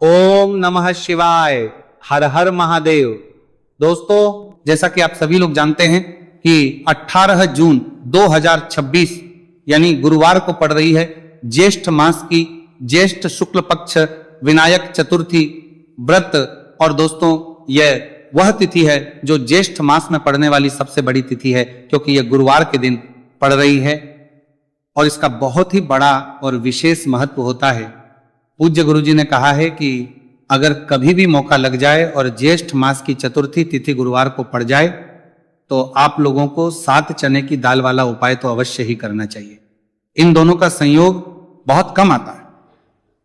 ओम नमः शिवाय, हर हर महादेव। दोस्तों, जैसा कि आप सभी लोग जानते हैं कि 18 जून 2026 यानी गुरुवार को पड़ रही है ज्येष्ठ मास की ज्येष्ठ शुक्ल पक्ष विनायक चतुर्थी व्रत। और दोस्तों, यह वह तिथि है जो ज्येष्ठ मास में पड़ने वाली सबसे बड़ी तिथि है, क्योंकि यह गुरुवार के दिन पड़ रही है और इसका बहुत ही बड़ा और विशेष महत्व होता है। पूज्य गुरु जी ने कहा है कि अगर कभी भी मौका लग जाए और ज्येष्ठ मास की चतुर्थी तिथि गुरुवार को पड़ जाए तो आप लोगों को 7 चने की दाल वाला उपाय तो अवश्य ही करना चाहिए। इन दोनों का संयोग बहुत कम आता है।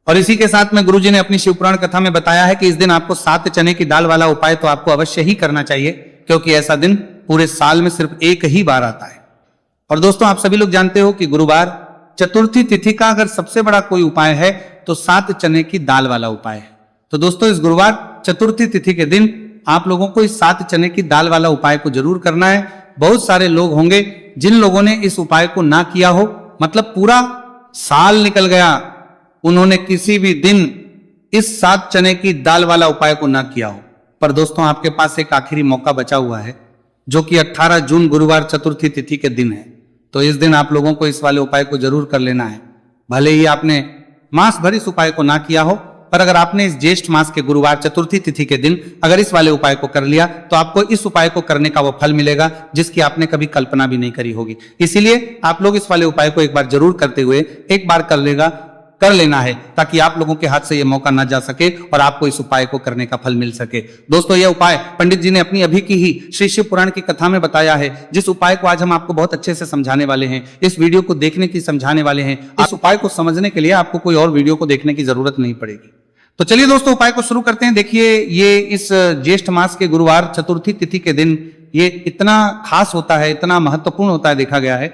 और इसी के साथ में गुरु जी ने अपनी शिवपुराण कथा में बताया है कि इस दिन आपको 7 चने की दाल वाला उपाय तो आपको अवश्य ही करना चाहिए, क्योंकि ऐसा दिन पूरे साल में सिर्फ एक ही बार आता है। और दोस्तों, आप सभी लोग जानते हो कि गुरुवार चतुर्थी तिथि का अगर सबसे बड़ा कोई उपाय है तो 7 चने की दाल वाला उपाय है। तो दोस्तों, इस गुरुवार चतुर्थी तिथि के दिन आप लोगों को इस 7 चने की दाल वाला उपाय को जरूर करना है। बहुत सारे लोग होंगे जिन लोगों ने इस उपाय को ना किया हो, मतलब पूरा साल निकल गया, उन्होंने किसी भी दिन इस 7 चने की दाल वाला उपाय को ना किया हो। पर दोस्तों, आपके पास एक आखिरी मौका बचा हुआ है, जो कि 18 जून गुरुवार चतुर्थी तिथि के दिन है। तो इस दिन आप लोगों को इस वाले उपाय को जरूर कर लेना है। भले ही आपने मास भर इस उपाय को ना किया हो, पर अगर आपने इस ज्येष्ठ मास के गुरुवार चतुर्थी तिथि के दिन अगर इस वाले उपाय को कर लिया तो आपको इस उपाय को करने का वो फल मिलेगा जिसकी आपने कभी कल्पना भी नहीं करी होगी। इसीलिए आप लोग इस वाले उपाय को एक बार जरूर करते हुए एक बार कर लेना है, ताकि आप लोगों के हाथ से यह मौका ना जा सके और आपको इस उपाय को करने का फल मिल सके। दोस्तों, यह उपाय पंडित जी ने अपनी अभी की ही श्री शिव पुराण की कथा में बताया है, जिस उपाय को आज हम आपको बहुत अच्छे से समझाने वाले हैं। इस वीडियो को देखने की समझाने वाले हैं। इस उपाय को समझने के लिए आपको कोई और वीडियो को देखने की जरूरत नहीं पड़ेगी। तो चलिए दोस्तों, उपाय को शुरू करते हैं। देखिए, ये इस ज्येष्ठ मास के गुरुवार चतुर्थी तिथि के दिन ये इतना खास होता है, इतना महत्वपूर्ण होता है, देखा गया है।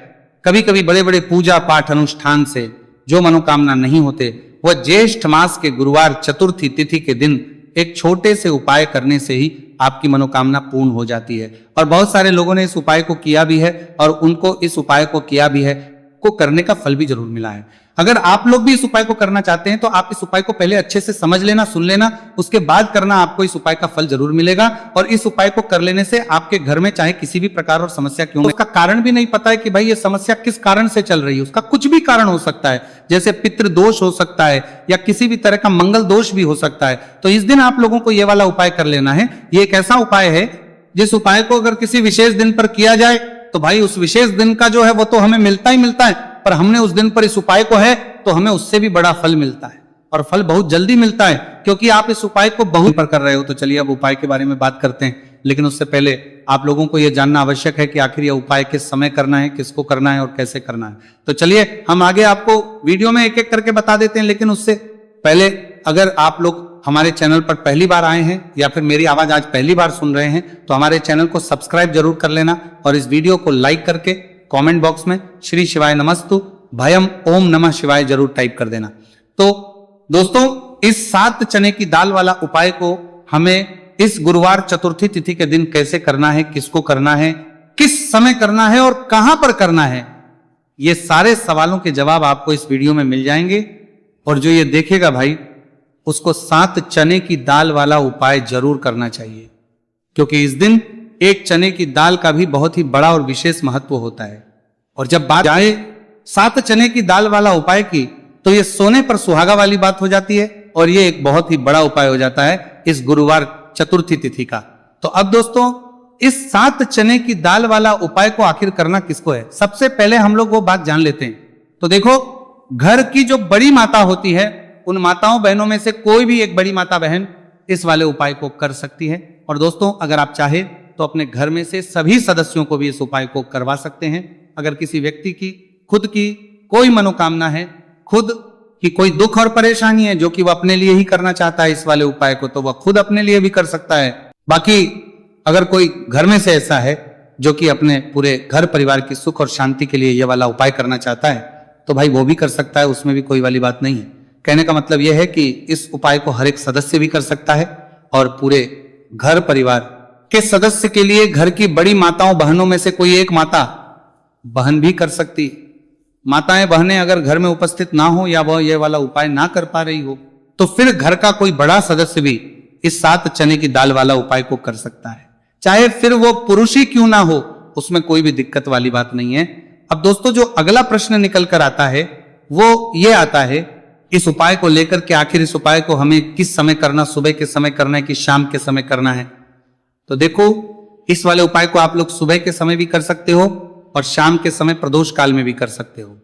कभी कभी बड़े बड़े पूजा पाठ अनुष्ठान से जो मनोकामना नहीं होते, वह ज्येष्ठ मास के गुरुवार चतुर्थी तिथि के दिन एक छोटे से उपाय करने से ही आपकी मनोकामना पूर्ण हो जाती है। और बहुत सारे लोगों ने इस उपाय को किया भी है और उनको इस उपाय को किया भी है, को करने का फल भी जरूर मिला है। अगर आप लोग भी इस उपाय को करना चाहते हैं तो आप इस उपाय को पहले अच्छे से समझ लेना, सुन लेना, उसके बाद करना, आपको इस उपाय का फल जरूर मिलेगा। और इस उपाय को कर लेने से आपके घर में चाहे किसी भी प्रकार और समस्या क्यों, उसका कारण भी नहीं पता है कि भाई ये समस्या किस कारण से चल रही है, उसका कुछ भी कारण हो सकता है, जैसे पितृ दोष हो सकता है या किसी भी तरह का मंगल दोष भी हो सकता है। तो इस दिन आप लोगों को यह वाला उपाय कर लेना है। ये एक ऐसा उपाय है जिस उपाय को अगर किसी विशेष दिन पर किया जाए तो भाई उस विशेष दिन का जो है वो तो हमें मिलता ही मिलता है, पर हमने उस दिन पर इस उपाय को है तो हमें उससे भी बड़ा फल मिलता है, और फल बहुत जल्दी मिलता है, क्योंकि आप इस उपाय को बहुत पर कर रहे हो। तो चलिए अब उपाय के बारे में बात करते हैं, लेकिन उससे पहले आप लोगों को यह जानना आवश्यक है कि आखिर यह उपाय किस समय करना है, किसको करना है और कैसे करना है। तो चलिए हम आगे आपको वीडियो में एक एक करके बता देते हैं, लेकिन उससे पहले अगर आप लोग हमारे चैनल पर पहली बार आए हैं या फिर मेरी आवाज आज पहली बार सुन रहे हैं तो हमारे चैनल को सब्सक्राइब जरूर कर लेना और इस वीडियो को लाइक करके कमेंट बॉक्स में श्री शिवाय नमस्तु भयम ओम नमः शिवाय जरूर टाइप कर देना। तो दोस्तों, इस 7 चने की दाल वाला उपाय को हमें इस गुरुवार चतुर्थी तिथि के दिन कैसे करना है, किसको करना है, किस समय करना है और कहां पर करना है, ये सारे सवालों के जवाब आपको इस वीडियो में मिल जाएंगे। और जो ये देखेगा भाई, उसको 7 चने की दाल वाला उपाय जरूर करना चाहिए, क्योंकि इस दिन एक चने की दाल का भी बहुत ही बड़ा और विशेष महत्व होता है। और जब बात आए 7 चने की दाल वाला उपाय की, तो ये सोने पर सुहागा वाली बात हो जाती है और ये एक बहुत ही बड़ा उपाय हो जाता है इस गुरुवार चतुर्थी तिथि का। तो अब दोस्तों, इस 7 चने की दाल वाला उपाय को आखिर करना किसको है, सबसे पहले हम लोग वो बात जान लेते हैं। तो देखो, घर की जो बड़ी माता होती है, उन माताओं बहनों में से कोई भी एक बड़ी माता बहन इस वाले उपाय को कर सकती है। और दोस्तों, अगर आप चाहे तो अपने घर में से सभी सदस्यों को भी इस उपाय को करवा सकते हैं। अगर किसी व्यक्ति की खुद की कोई मनोकामना है, खुद की कोई दुख और परेशानी है जो कि वह अपने लिए ही करना चाहता है इस वाले उपाय को, तो वह खुद अपने लिए भी कर सकता है। बाकी अगर कोई घर में से ऐसा है जो कि अपने पूरे घर परिवार की सुख और शांति के लिए यह वाला उपाय करना चाहता है, तो भाई वो भी कर सकता है, उसमें भी कोई वाली बात नहीं है। कहने का मतलब यह है कि इस उपाय को हर एक सदस्य भी कर सकता है और पूरे घर परिवार के सदस्य के लिए घर की बड़ी माताओं बहनों में से कोई एक माता बहन भी कर सकती। माताएं बहनें अगर घर में उपस्थित ना हो या वह ये वाला उपाय ना कर पा रही हो, तो फिर घर का कोई बड़ा सदस्य भी इस 7 चने की दाल वाला उपाय को कर सकता है, चाहे फिर वो पुरुष ही क्यों ना हो, उसमें कोई भी दिक्कत वाली बात नहीं है। अब दोस्तों जो अगला प्रश्न निकल कर आता है वो ये आता है इस उपाय को लेकर के, आखिर इस उपाय को हमें किस समय करना, सुबह के समय करना है कि शाम के समय करना है। तो देखो इस वाले उपाय को आप लोग सुबह के समय भी कर सकते हो और शाम के समय प्रदोष काल में भी कर सकते हो।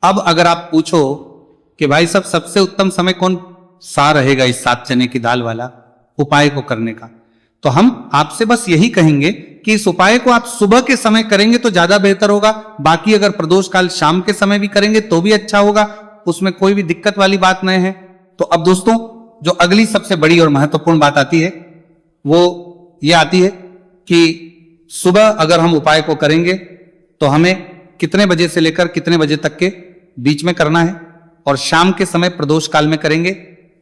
अब अगर आप पूछो कि भाई साहब सबसे उत्तम समय कौन सा रहेगा इस 7 चने की दाल वाला उपाय को करने का, तो हम आपसे बस यही कहेंगे कि इस उपाय को आप सुबह के समय करेंगे तो ज्यादा बेहतर होगा। बाकी अगर प्रदोष काल शाम के समय भी करेंगे तो भी अच्छा होगा, उसमें कोई भी दिक्कत वाली बात नहीं है। तो अब दोस्तों जो अगली सबसे बड़ी और महत्वपूर्ण बात आती है वो ये आती है कि सुबह अगर हम उपाय को करेंगे तो हमें कितने बजे से लेकर कितने बजे तक के बीच में करना है, और शाम के समय प्रदोष काल में करेंगे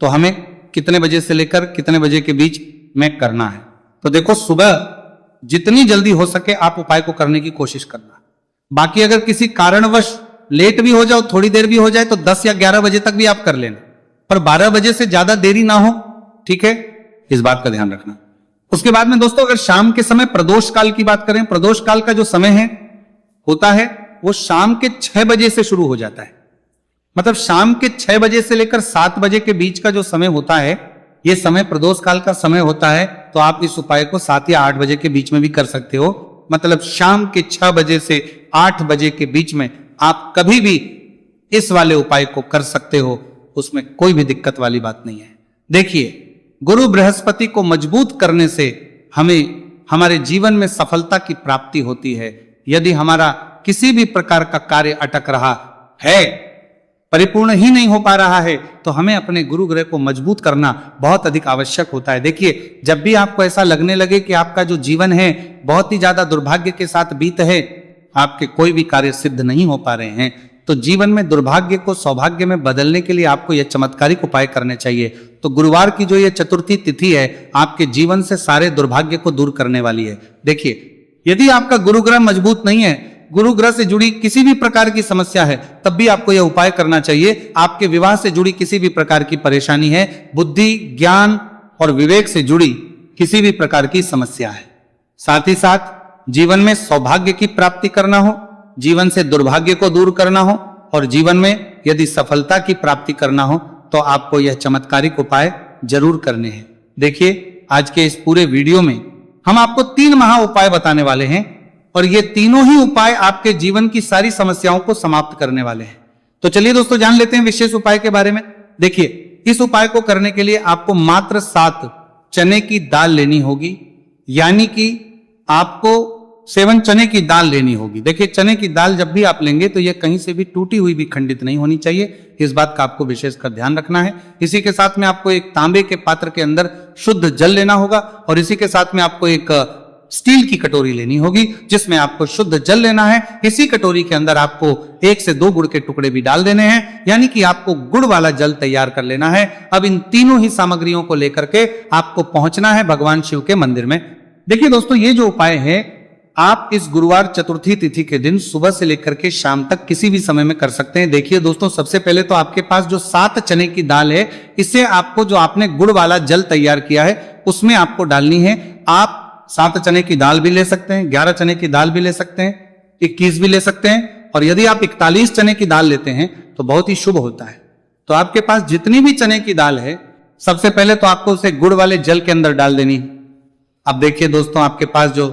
तो हमें कितने बजे से लेकर कितने बजे के बीच में करना है। तो देखो सुबह जितनी जल्दी हो सके आप उपाय को करने की कोशिश करना। बाकी अगर किसी कारणवश लेट भी हो जाओ, थोड़ी देर भी हो जाए तो 10 या 11 बजे तक भी आप कर लेना, पर 12 बजे से ज्यादा देरी ना हो, ठीक है, इस बात का ध्यान रखना। उसके बाद में दोस्तों अगर शाम के समय प्रदोष काल की बात करें, प्रदोष काल का जो समय है होता है वो शाम के 6 बजे से शुरू हो जाता है। मतलब शाम के 6 बजे से लेकर 7 बजे के बीच का जो समय होता है ये समय प्रदोष काल का समय होता है। तो आप इस उपाय को 7 या 8 बजे के बीच में भी कर सकते हो। मतलब शाम के 6 बजे से 8 बजे के बीच में आप कभी भी इस वाले उपाय को कर सकते हो, उसमें कोई भी दिक्कत वाली बात नहीं है। देखिए गुरु बृहस्पति को मजबूत करने से हमें हमारे जीवन में सफलता की प्राप्ति होती है। यदि हमारा किसी भी प्रकार का कार्य अटक रहा है, परिपूर्ण ही नहीं हो पा रहा है, तो हमें अपने गुरु ग्रह को मजबूत करना बहुत अधिक आवश्यक होता है। देखिए जब भी आपको ऐसा लगने लगे कि आपका जो जीवन है बहुत ही ज्यादा दुर्भाग्य के साथ बीत है, आपके कोई भी कार्य सिद्ध नहीं हो पा रहे हैं, तो जीवन में दुर्भाग्य को सौभाग्य में बदलने के लिए आपको यह चमत्कारिक उपाय करने चाहिए। तो गुरुवार की जो ये चतुर्थी तिथि है आपके जीवन से सारे दुर्भाग्य को दूर करने वाली है। देखिए यदि आपका गुरु ग्रह मजबूत नहीं है, गुरु ग्रह से जुड़ी किसी भी प्रकार की समस्या है, तब भी आपको यह उपाय करना चाहिए। आपके विवाह से जुड़ी किसी भी प्रकार की परेशानी है, बुद्धि ज्ञान और विवेक से जुड़ी किसी भी प्रकार की समस्या है, साथ ही साथ जीवन में सौभाग्य की प्राप्ति करना हो, जीवन से दुर्भाग्य को दूर करना हो और जीवन में यदि सफलता की प्राप्ति करना हो, तो आपको यह चमत्कारिक उपाय जरूर करने हैं। देखिए आज के इस पूरे वीडियो में हम आपको 3 महा उपाय बताने वाले हैं और ये तीनों ही उपाय आपके जीवन की सारी समस्याओं को समाप्त करने वाले हैं। तो चलिए दोस्तों जान लेते हैं विशेष उपाय के बारे में। देखिए इस उपाय को करने के लिए आपको मात्र 7 चने की दाल लेनी होगी, यानी कि आपको 7 चने की दाल लेनी होगी। देखिए चने की दाल जब भी आप लेंगे तो यह कहीं से भी टूटी हुई भी खंडित नहीं होनी चाहिए, इस बात का आपको विशेषकर ध्यान रखना है। इसी के साथ में आपको एक तांबे के पात्र के अंदर शुद्ध जल लेना होगा और इसी के साथ में आपको एक स्टील की कटोरी लेनी होगी जिसमें आपको शुद्ध जल लेना है। इसी कटोरी के अंदर आपको 1 से 2 गुड़ के टुकड़े भी डाल देने हैं, यानी कि आपको गुड़ वाला जल तैयार कर लेना है। अब इन तीनों ही सामग्रियों को लेकर के आपको पहुंचना है भगवान शिव के मंदिर में। देखिए दोस्तों ये जो उपाय है आप इस गुरुवार चतुर्थी तिथि के दिन सुबह से लेकर के शाम तक किसी भी समय में कर सकते हैं। देखिए दोस्तों सबसे पहले तो आपके पास जो 7 चने की दाल है, इससे आपको जो आपने गुड़ वाला जल तैयार किया है उसमें आपको डालनी है। आप 7 चने की दाल भी ले सकते हैं, 11 चने की दाल भी ले सकते हैं, 21 भी ले सकते हैं, और यदि आप 41 चने की दाल लेते हैं तो बहुत ही शुभ होता है। तो आपके पास जितनी भी चने की दाल है सबसे पहले तो आपको उसे गुड़ वाले जल के अंदर डाल देनी है। अब देखिए दोस्तों आपके पास जो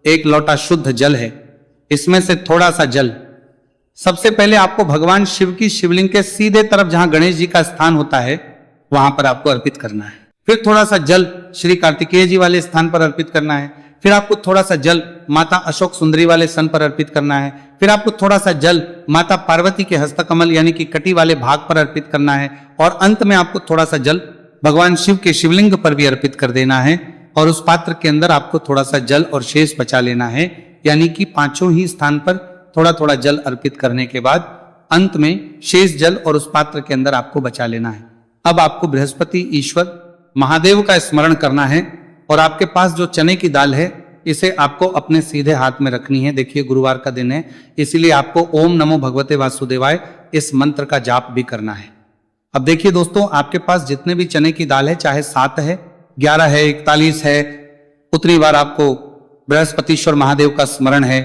1 लोटा शुद्ध जल है, इसमें से थोड़ा सा जल सबसे पहले आपको भगवान शिव की शिवलिंग के सीधे तरफ जहां गणेश जी का स्थान होता है वहां पर आपको अर्पित करना है। फिर थोड़ा सा जल श्री कार्तिकेय जी वाले स्थान पर अर्पित करना है। फिर आपको थोड़ा सा जल माता अशोक सुंदरी वाले स्तन पर अर्पित करना है। फिर आपको थोड़ा सा जल माता पार्वती के हस्तकमल यानी कि कटी वाले भाग पर अर्पित करना है। और अंत में आपको थोड़ा सा जल भगवान शिव के शिवलिंग पर भी अर्पित कर देना है। और उस पात्र के अंदर आपको थोड़ा सा जल और शेष बचा लेना है, यानी कि 5 ही स्थान पर थोड़ा थोड़ा जल अर्पित करने के बाद अंत में शेष जल और उस पात्र के अंदर आपको बचा लेना है। अब आपको बृहस्पति ईश्वर महादेव का स्मरण करना है और आपके पास जो चने की दाल है इसे आपको अपने सीधे हाथ में रखनी है। देखिए गुरुवार का दिन है, इसीलिए आपको ओम नमो भगवते वासुदेवाय इस मंत्र का जाप भी करना है। अब देखिए दोस्तों, आपके पास जितने भी चने की दाल है, चाहे 7 है, 11 है, 41 है, उतनी बार आपको बृहस्पतिश्वर महादेव का स्मरण है।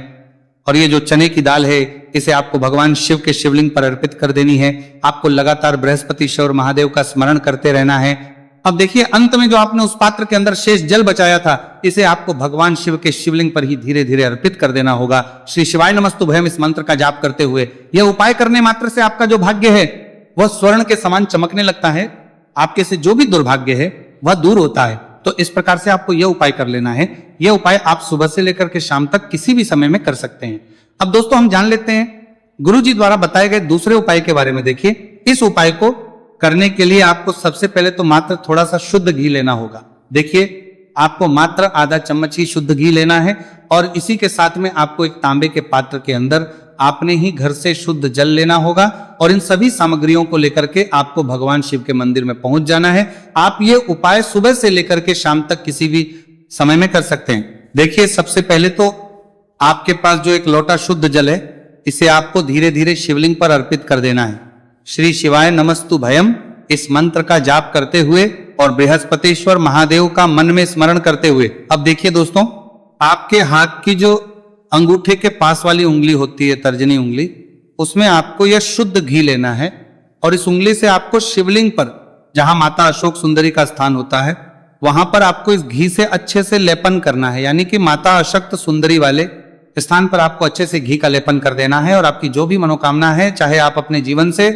और ये जो चने की दाल है, इसे आपको भगवान शिव के शिवलिंग पर अर्पित कर देनी है। आपको लगातार बृहस्पतिश्वर महादेव का स्मरण करते रहना है। अब देखिए, अंत में जो आपने उस पात्र के अंदर शेष जल बचाया था, इसे आपको भगवान शिव के शिवलिंग पर ही धीरे धीरे अर्पित कर देना होगा। श्री शिवाय नमस्तुभयम इस मंत्र का जाप करते हुए यह उपाय करने मात्र से आपका जो भाग्य है वह स्वर्ण के समान चमकने लगता है। आपके से जो भी दुर्भाग्य है वह दूर होता है। तो इस प्रकार से आपको यह उपाय कर लेना है। यह उपाय आप सुबह से लेकर के शाम तक किसी भी समय में कर सकते हैं। अब दोस्तों, हम जान लेते हैं गुरु जी द्वारा बताए गए दूसरे उपाय के बारे में। देखिए, इस उपाय को करने के लिए आपको सबसे पहले तो मात्र थोड़ा सा शुद्ध घी लेना होगा। देखिए, आपको मात्र आधा चम्मच ही शुद्ध घी लेना है और इसी के साथ में आपको एक तांबे के पात्र के अंदर आपने ही घर से शुद्ध जल लेना होगा और इन सभी सामग्रियों को लेकर के आपको भगवान शिव के मंदिर में पहुंच जाना है। आप ये उपाय सुबह से लेकर के शाम तक किसी भी समय में कर सकते हैं। देखिए, सबसे पहले तो आपके पास जो एक लोटा शुद्ध जल है, इसे आपको धीरे धीरे शिवलिंग पर अर्पित कर देना है। श्री शिवाय नमस्तुभयम इस मंत्र का जाप करते हुए और बृहस्पतिश्वर महादेव का मन में स्मरण करते हुए। अब देखिए दोस्तों, आपके हाथ की जो अंगूठे के पास वाली उंगली होती है, तर्जनी उंगली, उसमें आपको यह शुद्ध घी लेना है और इस उंगली से आपको शिवलिंग पर, जहां माता अशोक सुंदरी का स्थान होता है, वहां पर आपको इस घी से अच्छे से लेपन करना है। यानी कि माता अशक्त सुंदरी वाले स्थान पर आपको अच्छे से घी का लेपन कर देना है और आपकी जो भी मनोकामना है, चाहे आप अपने जीवन से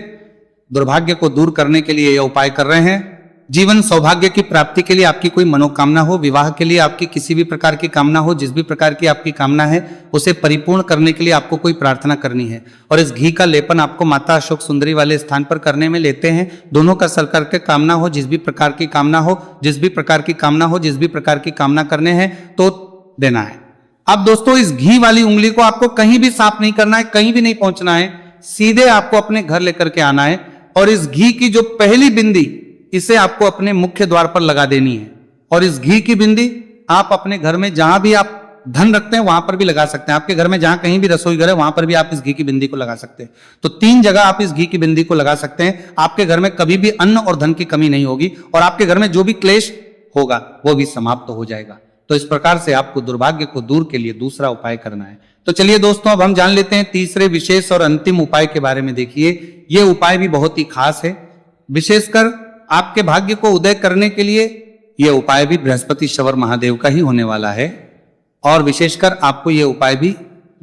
दुर्भाग्य को दूर करने के लिए यह उपाय कर रहे हैं, जीवन सौभाग्य की प्राप्ति के लिए आपकी कोई मनोकामना हो, विवाह के लिए आपकी किसी भी प्रकार की कामना हो, जिस भी प्रकार की आपकी कामना है उसे परिपूर्ण करने के लिए आपको कोई प्रार्थना करनी है। और इस घी का लेपन आपको माता अशोक सुंदरी वाले स्थान पर करने में लेते हैं। दोनों का सर करके कामना हो, जिस भी प्रकार की कामना हो, जिस भी प्रकार की कामना हो, जिस भी प्रकार की कामना करने हैं तो देना है। अब दोस्तों, इस घी वाली उंगली को आपको कहीं भी साफ नहीं करना है, कहीं भी नहीं पहुंचना है, सीधे आपको अपने घर लेकर के आना है और इस घी की जो पहली बिंदी, इसे आपको अपने मुख्य द्वार पर लगा देनी है। और इस घी की बिंदी आप अपने घर में जहां भी आप धन रखते हैं वहां पर भी लगा सकते हैं। आपके घर में जहां कहीं भी रसोई घर है वहां पर भी आप इस घी की बिंदी को लगा सकते हैं। तो 3 जगह आप इस घी की बिंदी को लगा सकते हैं। आपके घर में कभी भी अन्न और धन की कमी नहीं होगी और आपके घर में जो भी क्लेश होगा वो भी समाप्त हो जाएगा। तो इस प्रकार से आपको दुर्भाग्य को दूर के लिए दूसरा उपाय करना है। तो चलिए दोस्तों, अब हम जान लेते हैं तीसरे विशेष और अंतिम उपाय के बारे में। देखिए, यह उपाय भी बहुत ही खास है। विशेषकर आपके भाग्य को उदय करने के लिए यह उपाय भी बृहस्पतिश्वर महादेव का ही होने वाला है और विशेषकर आपको यह उपाय भी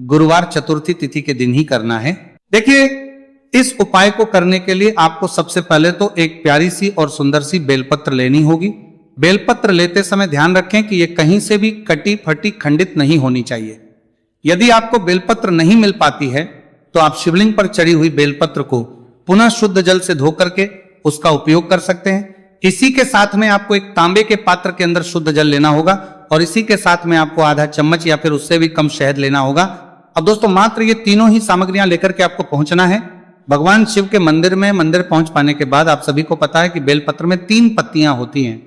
गुरुवार चतुर्थी तिथि के दिन ही करना है। देखिए, इस उपाय को करने के लिए आपको सबसे पहले तो एक प्यारी सी और सुंदर सी बेलपत्र लेनी होगी। बेलपत्र लेते समय ध्यान रखें कि यह कहीं से भी कटी फटी खंडित नहीं होनी चाहिए। यदि आपको बेलपत्र नहीं मिल पाती है तो आप शिवलिंग पर चढ़ी हुई बेलपत्र को पुनः शुद्ध जल से धो करके उसका उपयोग कर सकते हैं। इसी के साथ में आपको एक तांबे के पात्र के अंदर शुद्ध जल लेना होगा और इसी के साथ में आपको आधा चम्मच या फिर उससे भी कम शहद लेना होगा। अब दोस्तों, मात्र ये तीनों ही सामग्रियां लेकर के आपको पहुंचना है भगवान शिव के मंदिर में। मंदिर पहुंच पाने के बाद आप सभी को पता है कि बेलपत्र में 3 पत्तियां होती हैं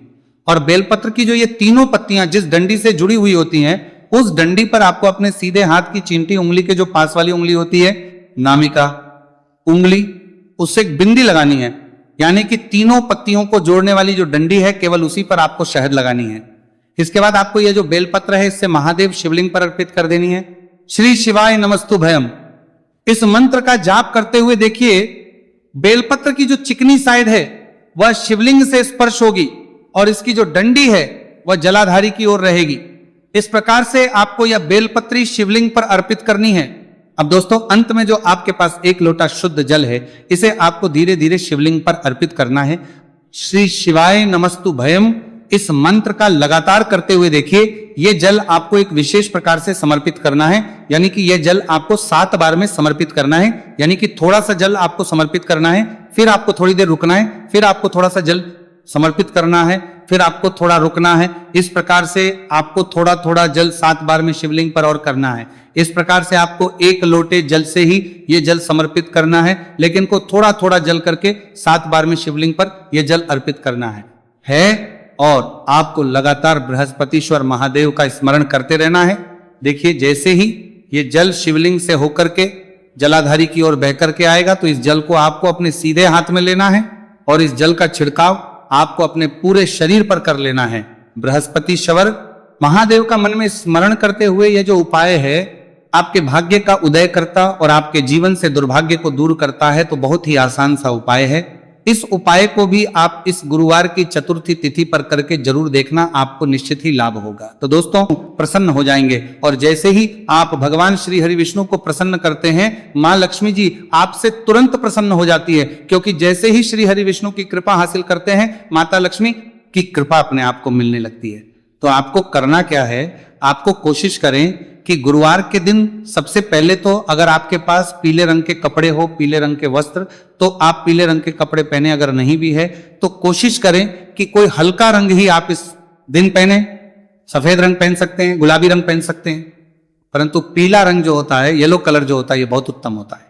और बेलपत्र की जो ये तीनों पत्तियां जिस डंडी से जुड़ी हुई होती हैं, उस डंडी पर आपको अपने सीधे हाथ की चींटी उंगली के जो पास वाली उंगली होती है, नामिका उंगली, उससे एक बिंदी लगानी है। यानी कि तीनों पत्तियों को जोड़ने वाली जो डंडी है, केवल उसी पर आपको शहद लगानी है। इसके बाद आपको यह जो बेलपत्र है, इससे महादेव शिवलिंग पर अर्पित कर देनी है। श्री शिवाय नमस्तुभयम इस मंत्र का जाप करते हुए देखिए, बेलपत्र की जो चिकनी साइड है वह शिवलिंग से स्पर्श होगी और इसकी जो डंडी है वह जलाधारी की ओर रहेगी। इस प्रकार से आपको यह बेलपत्री शिवलिंग पर अर्पित करनी है। अब दोस्तों, अंत में जो आपके पास 1 लोटा शुद्ध जल है, इसे आपको धीरे धीरे शिवलिंग पर अर्पित करना है। श्री शिवाय नमस्तुभयम इस मंत्र का लगातार करते हुए देखिए, यह जल आपको एक विशेष प्रकार से समर्पित करना है। यानी कि यह जल आपको 7 बार में समर्पित करना है। यानी कि थोड़ा सा जल आपको समर्पित करना है, फिर आपको थोड़ी देर रुकना है, फिर आपको थोड़ा सा जल समर्पित करना है, फिर आपको थोड़ा रुकना है। इस प्रकार से आपको थोड़ा थोड़ा जल 7 बार में शिवलिंग पर और करना है। इस प्रकार से आपको 1 लोटे जल से ही ये जल समर्पित करना है, लेकिन को थोड़ा थोड़ा जल करके 7 बार में शिवलिंग पर यह जल अर्पित करना है। और आपको लगातार बृहस्पतिश्वर महादेव का स्मरण करते रहना है। देखिए, जैसे ही ये जल शिवलिंग से होकर के जलाधारी की ओर बह करके आएगा तो इस जल को आपको अपने सीधे हाथ में लेना है और इस जल का छिड़काव आपको अपने पूरे शरीर पर कर लेना है। बृहस्पति शवर महादेव का मन में स्मरण करते हुए यह जो उपाय है आपके भाग्य का उदय करता और आपके जीवन से दुर्भाग्य को दूर करता है। तो बहुत ही आसान सा उपाय है। इस उपाय को भी आप इस गुरुवार की चतुर्थी तिथि पर करके जरूर देखना, आपको निश्चित ही लाभ होगा। तो दोस्तों प्रसन्न हो जाएंगे और जैसे ही आप भगवान श्री हरि विष्णु को प्रसन्न करते हैं, मां लक्ष्मी जी आपसे तुरंत प्रसन्न हो जाती है, क्योंकि जैसे ही श्री हरि विष्णु की कृपा हासिल करते हैं माता लक्ष्मी की कृपा अपने आप को मिलने लगती है। तो आपको करना क्या है, आपको कोशिश करें कि गुरुवार के दिन सबसे पहले तो अगर आपके पास पीले रंग के कपड़े हो, पीले रंग के वस्त्र, तो आप पीले रंग के कपड़े पहने। अगर नहीं भी है तो कोशिश करें कि कोई हल्का रंग ही आप इस दिन पहने। सफेद रंग पहन सकते हैं, गुलाबी रंग पहन सकते हैं, परंतु पीला रंग जो होता है, येलो कलर जो होता है, ये बहुत उत्तम होता है।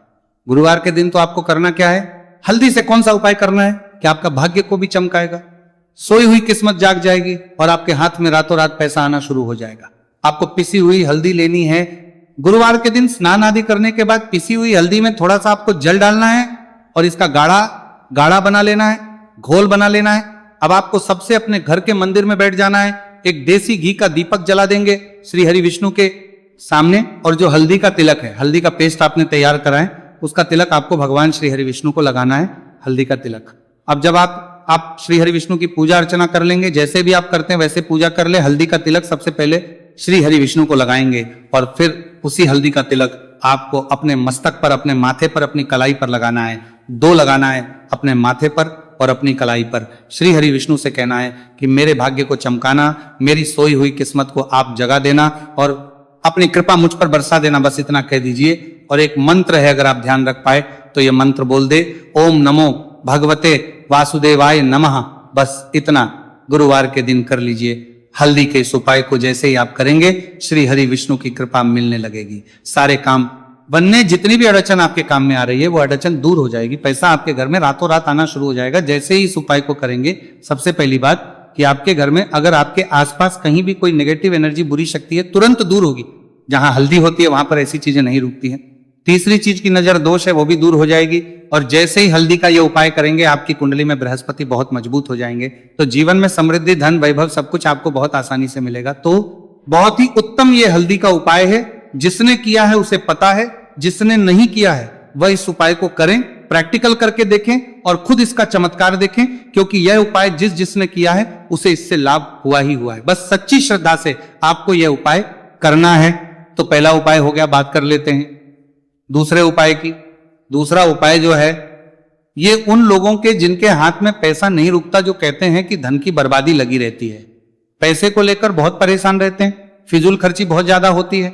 गुरुवार के दिन तो आपको करना क्या है, हल्दी से कौन सा उपाय करना है कि आपका भाग्य को भी चमकाएगा, सोई हुई किस्मत जाग जाएगी और आपके हाथ में रातों रात पैसा आना शुरू हो जाएगा। आपको पिसी हुई हल्दी लेनी है। गुरुवार के दिन स्नान आदि करने के बाद पिसी हुई हल्दी में थोड़ा सा आपको जल डालना है और इसका गाढ़ा बना लेना है, घोल बना लेना है। अब आपको सबसे अपने घर के मंदिर में बैठ जाना है, एक देसी घी का दीपक जला देंगे श्री हरि विष्णु के सामने, और जो हल्दी का तिलक है, हल्दी का पेस्ट आपने तैयार करा है, उसका तिलक आपको भगवान श्री हरि विष्णु को लगाना है, हल्दी का तिलक। अब जब आप श्री हरि विष्णु की पूजा अर्चना कर लेंगे, जैसे भी आप करते हैं वैसे पूजा कर ले। हल्दी का तिलक सबसे पहले श्री हरि विष्णु को लगाएंगे और फिर उसी हल्दी का तिलक आपको अपने मस्तक पर, अपने माथे पर, अपनी कलाई पर लगाना है। 2 लगाना है, अपने माथे पर और अपनी कलाई पर। श्री हरि विष्णु से कहना है कि मेरे भाग्य को चमकाना, मेरी सोई हुई किस्मत को आप जगा देना और अपनी कृपा मुझ पर बरसा देना, बस इतना कह दीजिए। और एक मंत्र है, अगर आप ध्यान रख पाए तो ये मंत्र बोल दे, ओम नमो भगवते वासुदेवाय नमः। बस इतना गुरुवार के दिन कर लीजिए। हल्दी के इस उपाय को जैसे ही आप करेंगे, श्री हरि विष्णु की कृपा मिलने लगेगी, सारे काम बनने, जितनी भी अड़चन आपके काम में आ रही है वो अड़चन दूर हो जाएगी, पैसा आपके घर में रातों रात आना शुरू हो जाएगा। जैसे ही इस उपाय को करेंगे, सबसे पहली बात कि आपके घर में अगर आपके आसपास कहीं भी कोई नेगेटिव एनर्जी, बुरी शक्ति है, तुरंत दूर होगी। जहां हल्दी होती है वहां पर ऐसी चीजें नहीं रुकती हैं। तीसरी चीज की नजर दोष है वो भी दूर हो जाएगी। और जैसे ही हल्दी का ये उपाय करेंगे, आपकी कुंडली में बृहस्पति बहुत मजबूत हो जाएंगे, तो जीवन में समृद्धि, धन, वैभव सब कुछ आपको बहुत आसानी से मिलेगा। तो बहुत ही उत्तम ये हल्दी का उपाय है। जिसने किया है उसे पता है, जिसने नहीं किया है वह इस उपाय को करें, प्रैक्टिकल करके देखें और खुद इसका चमत्कार देखें, क्योंकि यह उपाय जिसने किया है उसे इससे लाभ हुआ ही हुआ है। बस सच्ची श्रद्धा से आपको यह उपाय करना है। तो पहला उपाय हो गया, बात कर लेते हैं दूसरे उपाय की। दूसरा उपाय जो है ये उन लोगों के जिनके हाथ में पैसा नहीं रुकता, जो कहते हैं कि धन की बर्बादी लगी रहती है, पैसे को लेकर बहुत परेशान रहते हैं, फिजूल खर्ची बहुत ज्यादा होती है।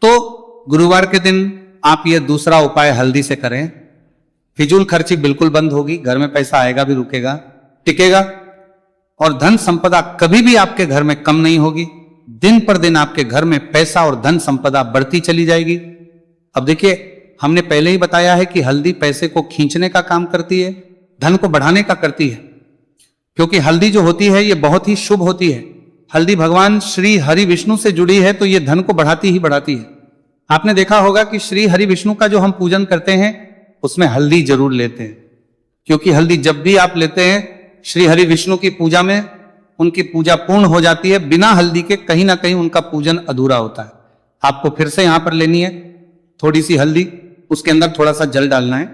तो गुरुवार के दिन आप ये दूसरा उपाय हल्दी से करें, फिजूल खर्ची बिल्कुल बंद होगी, घर में पैसा आएगा भी, रुकेगा, टिकेगा, और धन संपदा कभी भी आपके घर में कम नहीं होगी। दिन पर दिन आपके घर में पैसा और धन संपदा बढ़ती चली जाएगी। अब देखिए, हमने पहले ही बताया है कि हल्दी पैसे को खींचने का काम करती है, धन को बढ़ाने का करती है, क्योंकि हल्दी जो होती है ये बहुत ही शुभ होती है। हल्दी भगवान श्री हरि विष्णु से जुड़ी है, तो ये धन को बढ़ाती ही बढ़ाती है। आपने देखा होगा कि श्री हरि विष्णु का जो हम पूजन करते हैं उसमें हल्दी जरूर लेते हैं, क्योंकि हल्दी जब भी आप लेते हैं श्री हरि विष्णु की पूजा में, उनकी पूजा पूर्ण हो जाती है। बिना हल्दी के कहीं ना कहीं उनका पूजन अधूरा होता है। आपको फिर से यहां पर लेनी है थोड़ी सी हल्दी, उसके अंदर थोड़ा सा जल डालना है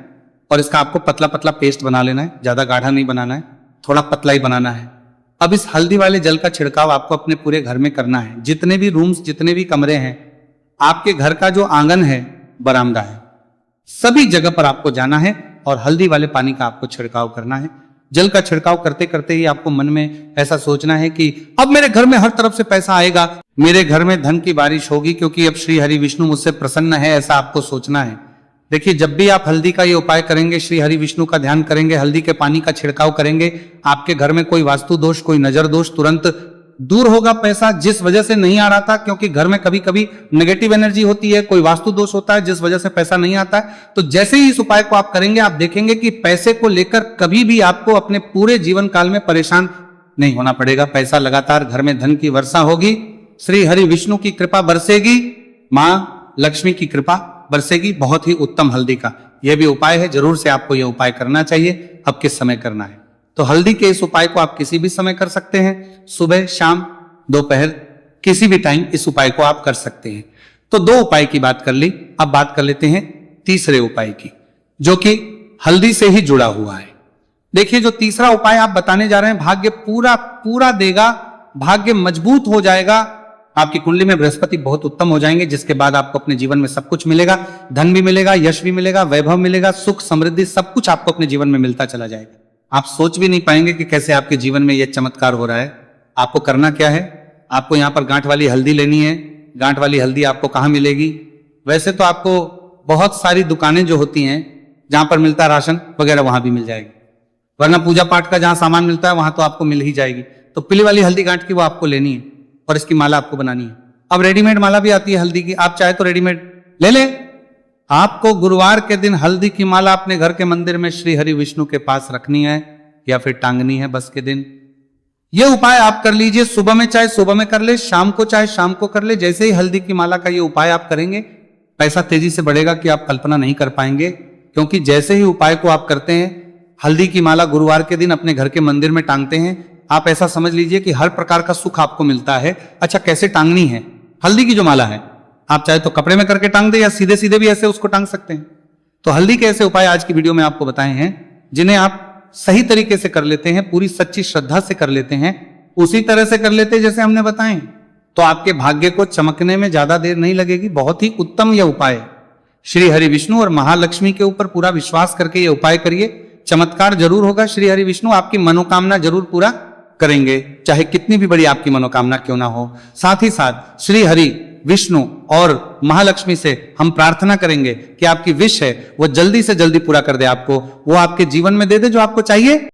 और इसका आपको पतला पतला पेस्ट बना लेना है, ज्यादा गाढ़ा नहीं बनाना है, थोड़ा पतला ही बनाना है। अब इस हल्दी वाले जल का छिड़काव आपको अपने पूरे घर में करना है। जितने भी रूम्स, जितने भी कमरे हैं, आपके घर का जो आंगन है, बरामदा है, सभी जगह पर आपको जाना है और हल्दी वाले पानी का आपको छिड़काव करना है। जल का छिड़काव करते करते ही आपको मन में ऐसा सोचना है कि अब मेरे घर में हर तरफ से पैसा आएगा, मेरे घर में धन की बारिश होगी, क्योंकि अब श्री हरि विष्णु मुझसे प्रसन्न है, ऐसा आपको सोचना है। देखिए, जब भी आप हल्दी का ये उपाय करेंगे, श्री हरि विष्णु का ध्यान करेंगे, हल्दी के पानी का छिड़काव करेंगे, आपके घर में कोई वास्तु दोष, कोई नजर दोष तुरंत दूर होगा। पैसा जिस वजह से नहीं आ रहा था, क्योंकि घर में कभी कभी नेगेटिव एनर्जी होती है, कोई वास्तु दोष होता है जिस वजह से पैसा नहीं आता है, तो जैसे ही इस उपाय को आप करेंगे, आप देखेंगे कि पैसे को लेकर कभी भी आपको अपने पूरे जीवन काल में परेशान नहीं होना पड़ेगा। पैसा लगातार घर में, धन की वर्षा होगी, श्री हरि विष्णु की कृपा बरसेगी, मां लक्ष्मी की कृपा बरसेगी। बहुत ही उत्तम हल्दी का यह भी उपाय है, जरूर से आपको यह उपाय करना चाहिए। अब किस समय करना है? तो हल्दी के इस उपाय को आप किसी भी समय कर सकते हैं, सुबह, शाम, दोपहर, किसी भी टाइम इस उपाय को आप कर सकते हैं। तो 2 उपाय की बात कर ली, अब बात कर लेते हैं तीसरे उपाय की, जो कि हल्दी से ही जुड़ा हुआ है। देखिए, जो तीसरा उपाय आप बताने जा रहे हैं, भाग्य पूरा पूरा देगा, भाग्य मजबूत हो जाएगा, आपकी कुंडली में बृहस्पति बहुत उत्तम हो जाएंगे, जिसके बाद आपको अपने जीवन में सब कुछ मिलेगा, धन भी मिलेगा, यश भी मिलेगा, वैभव मिलेगा, सुख समृद्धि सब कुछ आपको अपने जीवन में मिलता चला जाएगा। आप सोच भी नहीं पाएंगे कि कैसे आपके जीवन में यह चमत्कार हो रहा है। आपको करना क्या है, आपको यहां पर गांठ वाली हल्दी लेनी है। गांठ वाली हल्दी आपको कहां मिलेगी? वैसे तो आपको बहुत सारी दुकानें जो होती हैं जहां पर मिलता है राशन वगैरह, वहां भी मिल जाएगी, वरना पूजा पाठ का जहां सामान मिलता है वहां तो आपको मिल ही जाएगी। तो पीली वाली हल्दी गांठ की वो आपको लेनी है और इसकी माला आपको बनानी है। अब रेडीमेड माला भी आती है हल्दी की, आप चाहे तो रेडीमेड ले ले। आपको गुरुवार के दिन हल्दी की माला अपने घर के मंदिर में श्री हरि विष्णु के पास रखनी है या फिर टांगनी है बस के दिन। यह उपाय आप कर लीजिए, सुबह में चाहे सुबह में कर ले, शाम को चाहे शाम को कर ले। जैसे ही हल्दी की माला का ये उपाय आप करेंगे, पैसा तेजी से बढ़ेगा कि आप कल्पना नहीं कर पाएंगे। क्योंकि जैसे ही उपाय को आप करते हैं, हल्दी की माला गुरुवार के दिन अपने घर के मंदिर में टांगते हैं, आप ऐसा समझ लीजिए कि हर प्रकार का सुख आपको मिलता है। अच्छा, कैसे टांगनी है हल्दी की जो माला है? आप चाहे तो कपड़े में करके टांग दे या सीधे सीधे भी ऐसे उसको टांग सकते हैं। तो हल्दी के ऐसे उपाय आज की वीडियो में आपको बताए हैं, जिन्हें आप सही तरीके से कर लेते हैं, पूरी सच्ची श्रद्धा से कर लेते हैं, उसी तरह से कर लेते हैं जैसे हमने बताए, तो आपके भाग्य को चमकने में ज्यादा देर नहीं लगेगी। बहुत ही उत्तम यह उपाय है। श्री हरि विष्णु और महालक्ष्मी के ऊपर पूरा विश्वास करके यह उपाय करिए, चमत्कार जरूर होगा। श्री हरि विष्णु आपकी मनोकामना जरूर पूरा करेंगे, चाहे कितनी भी बड़ी आपकी मनोकामना क्यों ना हो। साथ ही साथ श्री हरि विष्णु और महालक्ष्मी से हम प्रार्थना करेंगे कि आपकी विश है वो जल्दी से जल्दी पूरा कर दे, आपको वो आपके जीवन में दे दे जो आपको चाहिए।